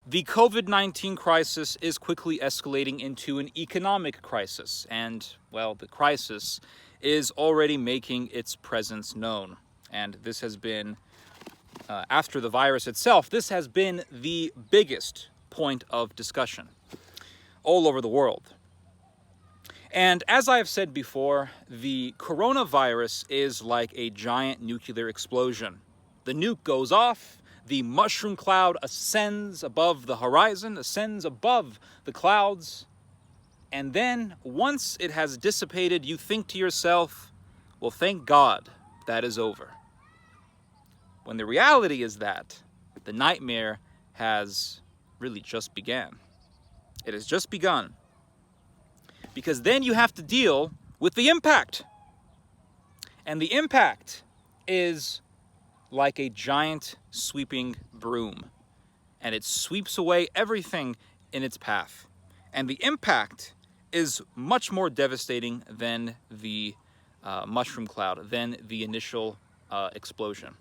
The COVID-19 crisis is quickly escalating into an economic crisis, and, well, the crisis is already making its presence known. And this has been, after the virus itself, this has been the biggest point of discussion all over the world. And as I have said before, the coronavirus is like a giant nuclear explosion. The nuke goes off, the mushroom cloud ascends above the horizon, ascends above the clouds, and then once it has dissipated, you think to yourself, well, thank God that is over. When the reality is that the nightmare has really just began. It has just begun. Because then you have to deal with the impact. And the impact is like a giant sweeping broom, and it sweeps away everything in its path. And the impact is much more devastating than the mushroom cloud, than the initial explosion.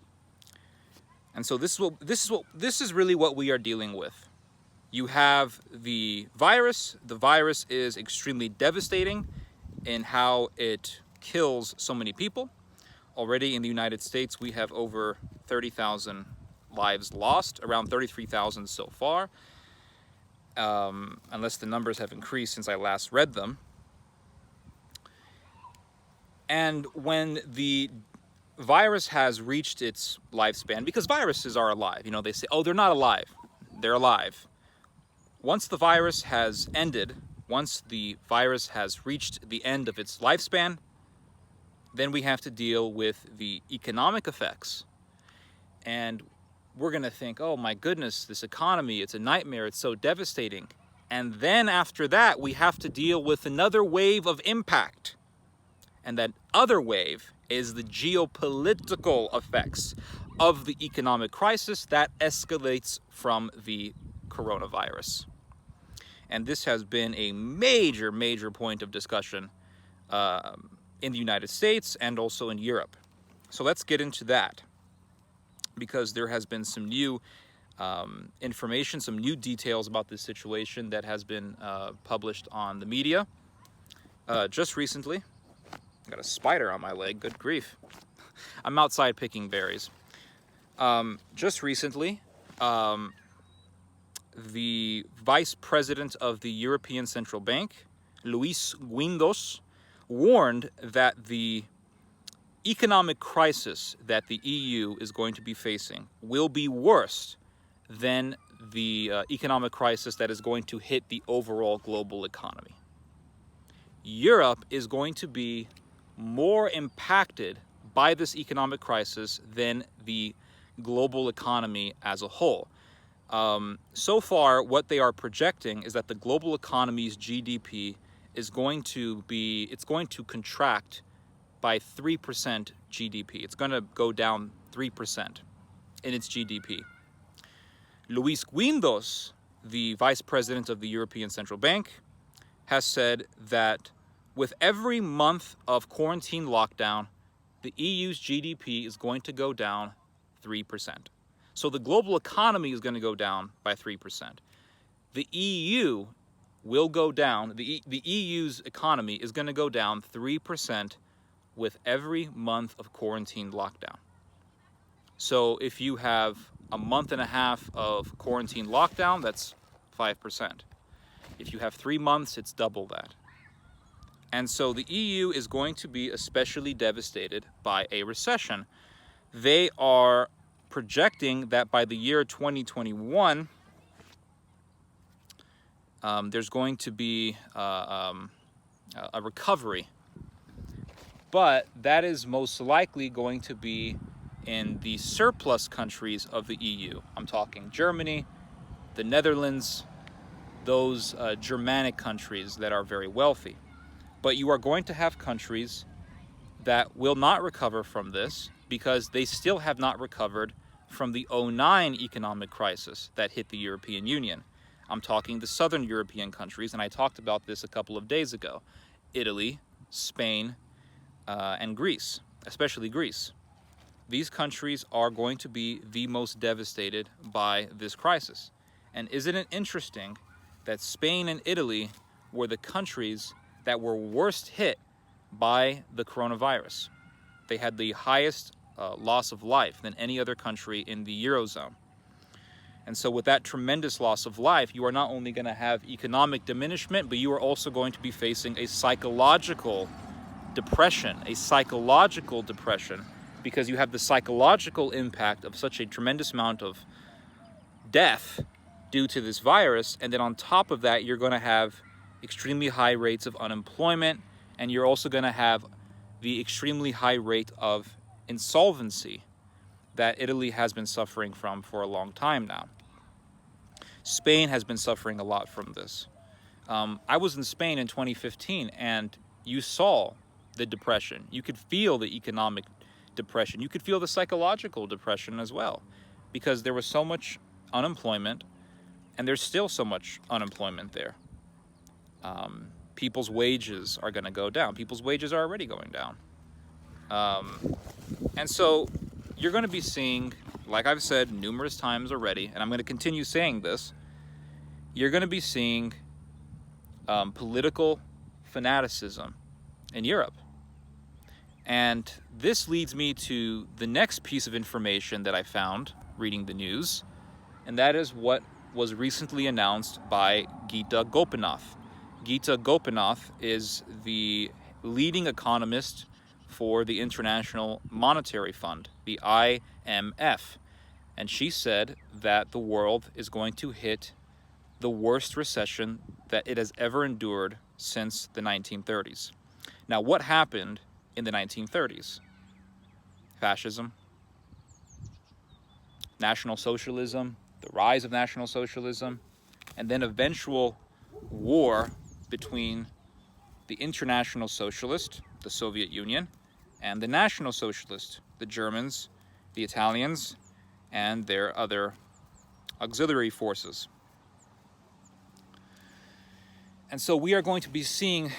And so this is really what we are dealing with. You have the virus. The virus is extremely devastating in how it kills so many people. Already in the United States, we have over 30,000 lives lost, around 33,000 so far, unless the numbers have increased since I last read them. And when the virus has reached its lifespan, because viruses are alive, you know, they say, oh, they're not alive. They're alive. Once the virus has ended, once the virus has reached the end of its lifespan, then we have to deal with the economic effects. And we're going to think, oh my goodness, this economy, it's a nightmare, it's so devastating. And then after that, we have to deal with another wave of impact. And that other wave is the geopolitical effects of the economic crisis that escalates from the coronavirus. And this has been a major, major point of discussion in the United States and also in Europe. So let's get into that, because there has been some new information, some new details about this situation that has been published on the media just recently. I got a spider on my leg, good grief. I'm outside picking berries. Just recently, the Vice President of the European Central Bank, Luis Guindos, warned that the economic crisis that the EU is going to be facing will be worse than the economic crisis that is going to hit the overall global economy. Europe is going to be more impacted by this economic crisis than the global economy as a whole. So far, what they are projecting is that the global economy's GDP is going to contract by 3% GDP. It's going to go down 3% in its GDP. Luis Guindos, the Vice President of the European Central Bank, has said that with every month of quarantine lockdown, the EU's GDP is going to go down 3%. So the global economy is going to go down by 3%. The EU will go down, the EU's economy is going to go down 3% with every month of quarantine lockdown. So if you have a month and a half of quarantine lockdown, that's 5%. If you have 3 months, it's double that. And so the EU is going to be especially devastated by a recession. They are projecting that by the year 2021, there's going to be a recovery. But that is most likely going to be in the surplus countries of the EU. I'm talking Germany, the Netherlands, those Germanic countries that are very wealthy. But you are going to have countries that will not recover from this because they still have not recovered from the 2009 economic crisis that hit the European Union. I'm talking the southern European countries, and I talked about this a couple of days ago. Italy, Spain, and Greece, especially Greece. These countries are going to be the most devastated by this crisis. And isn't it interesting that Spain and Italy were the countries that were worst hit by the coronavirus? They had the highest loss of life than any other country in the Eurozone. And so with that tremendous loss of life, you are not only going to have economic diminishment, but you are also going to be facing a psychological depression, because you have the psychological impact of such a tremendous amount of death due to this virus. And then on top of that, you're going to have extremely high rates of unemployment, and you're also going to have the extremely high rate of insolvency that Italy has been suffering from for a long time now. Spain has been suffering a lot from this. I was in Spain in 2015, and you saw the depression. You could feel the economic depression. You could feel the psychological depression as well, because there was so much unemployment, and there's still so much unemployment there. People's wages are going to go down. People's wages are already going down. And so you're going to be seeing, like I've said numerous times already, and I'm going to continue saying this, you're going to be seeing political fanaticism in Europe. And this leads me to the next piece of information that I found reading the news, and that is what was recently announced by Gita Gopinath. Gita Gopinath is the leading economist for the International Monetary Fund, the IMF. And she said that the world is going to hit the worst recession that it has ever endured since the 1930s. Now, what happened in the 1930s? Fascism, National Socialism, the rise of National Socialism, and then eventual war between the International Socialist, the Soviet Union, and the National Socialist, the Germans, the Italians, and their other auxiliary forces. And so we are going to be seeing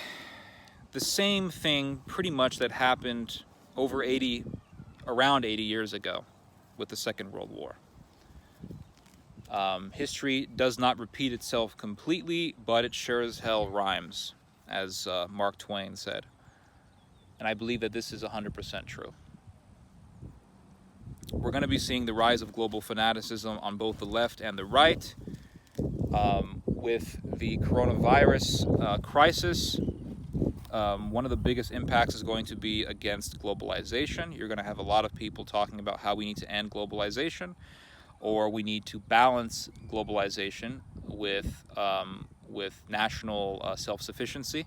the same thing pretty much that happened around 80 years ago with the Second World War. History does not repeat itself completely, but it sure as hell rhymes, as Mark Twain said. And I believe that this is 100% true. We're going to be seeing the rise of global fanaticism on both the left and the right. With the coronavirus crisis, one of the biggest impacts is going to be against globalization. You're going to have a lot of people talking about how we need to end globalization, or we need to balance globalization with national self-sufficiency.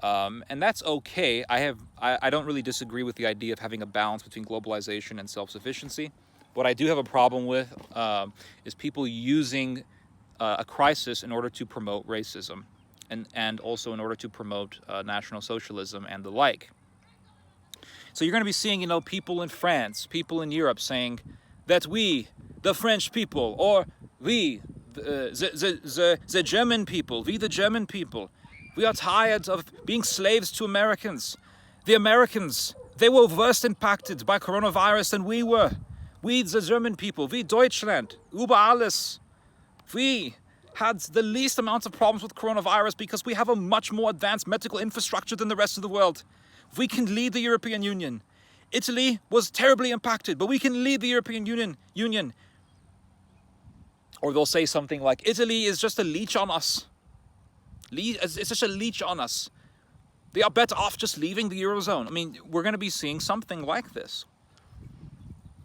And that's okay. I don't really disagree with the idea of having a balance between globalization and self-sufficiency. What I do have a problem with is people using a crisis in order to promote racism and also in order to promote National Socialism and the like. So you're going to be seeing, people in France, people in Europe saying that we, the French people, or we, the German people, we the German people, we are tired of being slaves to Americans. The Americans, they were worse impacted by coronavirus than we were. We, the German people, we Deutschland, über alles. We had the least amount of problems with coronavirus because we have a much more advanced medical infrastructure than the rest of the world. We can lead the European Union. Italy was terribly impacted, but we can lead the European Union. Or they'll say something like, Italy is just a leech on us. It's just a leech on us. They are better off just leaving the Eurozone. I mean, we're going to be seeing something like this.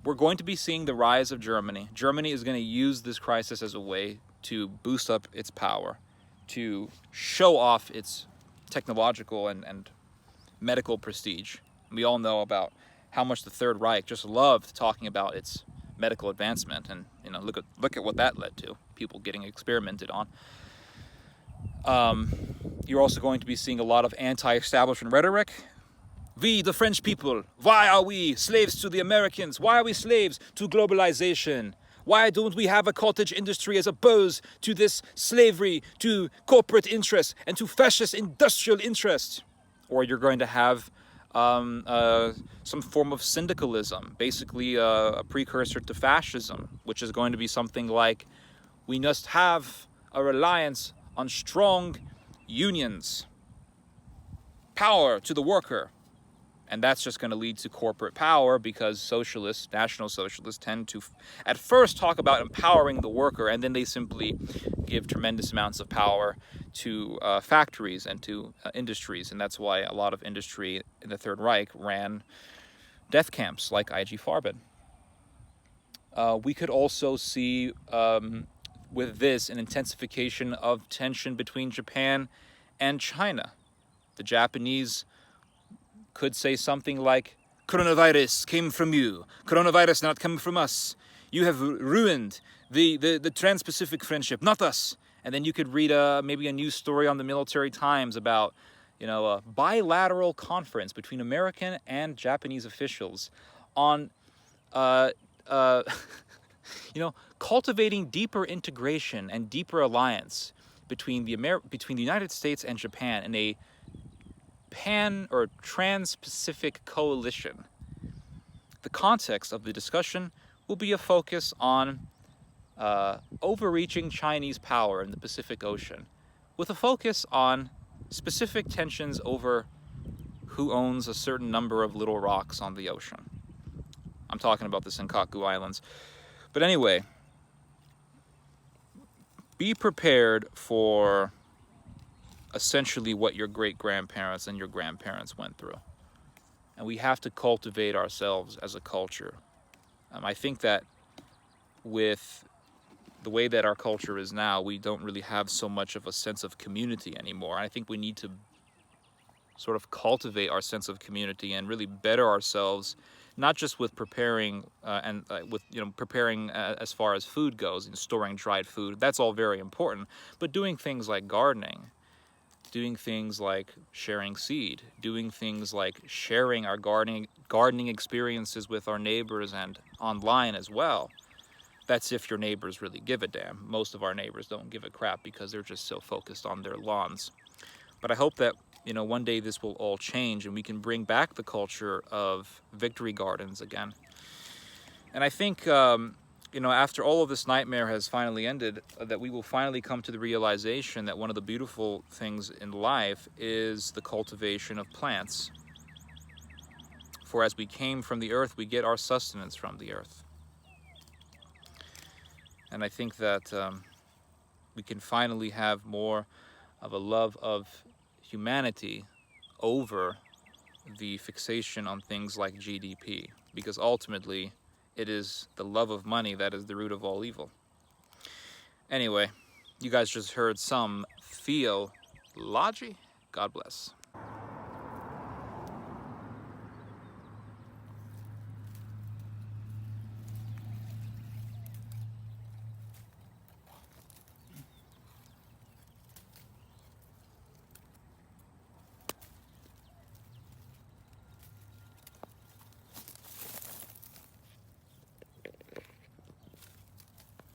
We're going to be seeing the rise of Germany. Germany is going to use this crisis as a way to boost up its power, to show off its technological and medical prestige. We all know about how much the Third Reich just loved talking about its medical advancement, and look at what that led to. People getting experimented on. You're also going to be seeing a lot of anti-establishment rhetoric. We, the French people, why are we slaves to the Americans? Why are we slaves to globalization? Why don't we have a cottage industry as opposed to this slavery to corporate interests and to fascist industrial interests? Or you're going to have some form of syndicalism, basically a precursor to fascism, which is going to be something like, We must have a reliance on strong unions. Power to the worker. And that's just going to lead to corporate power, because socialists, National Socialists, tend to at first talk about empowering the worker, and then they simply give tremendous amounts of power to factories and to industries. And that's why a lot of industry in the Third Reich ran death camps like IG Farben. We could also see with this an intensification of tension between Japan and China. The Japanese could say something like, "Coronavirus came from you. Coronavirus not coming from us. You have ruined the Trans-Pacific friendship, not us." And then you could read maybe a news story on the Military Times about, a bilateral conference between American and Japanese officials on, cultivating deeper integration and deeper alliance between the United States and Japan in a pan or trans-Pacific coalition. The context of the discussion will be a focus on overreaching Chinese power in the Pacific Ocean, with a focus on specific tensions over who owns a certain number of little rocks on the ocean. I'm talking about the Senkaku Islands. But anyway, be prepared for essentially what your great-grandparents and your grandparents went through. And we have to cultivate ourselves as a culture. I think that with the way that our culture is now, we don't really have so much of a sense of community anymore. I think we need to sort of cultivate our sense of community and really better ourselves, not just with preparing preparing as far as food goes and storing dried food. That's all very important. But doing things like gardening, doing things like sharing seed, doing things like sharing our gardening experiences with our neighbors and online as well. That's if your neighbors really give a damn. Most of our neighbors don't give a crap because they're just so focused on their lawns. But I hope that, one day this will all change and we can bring back the culture of victory gardens again. And I think, after all of this nightmare has finally ended, that we will finally come to the realization that one of the beautiful things in life is the cultivation of plants. For as we came from the earth, we get our sustenance from the earth. And I think that we can finally have more of a love of humanity over the fixation on things like GDP, because ultimately it is the love of money that is the root of all evil. Anyway, you guys just heard some theology. God bless.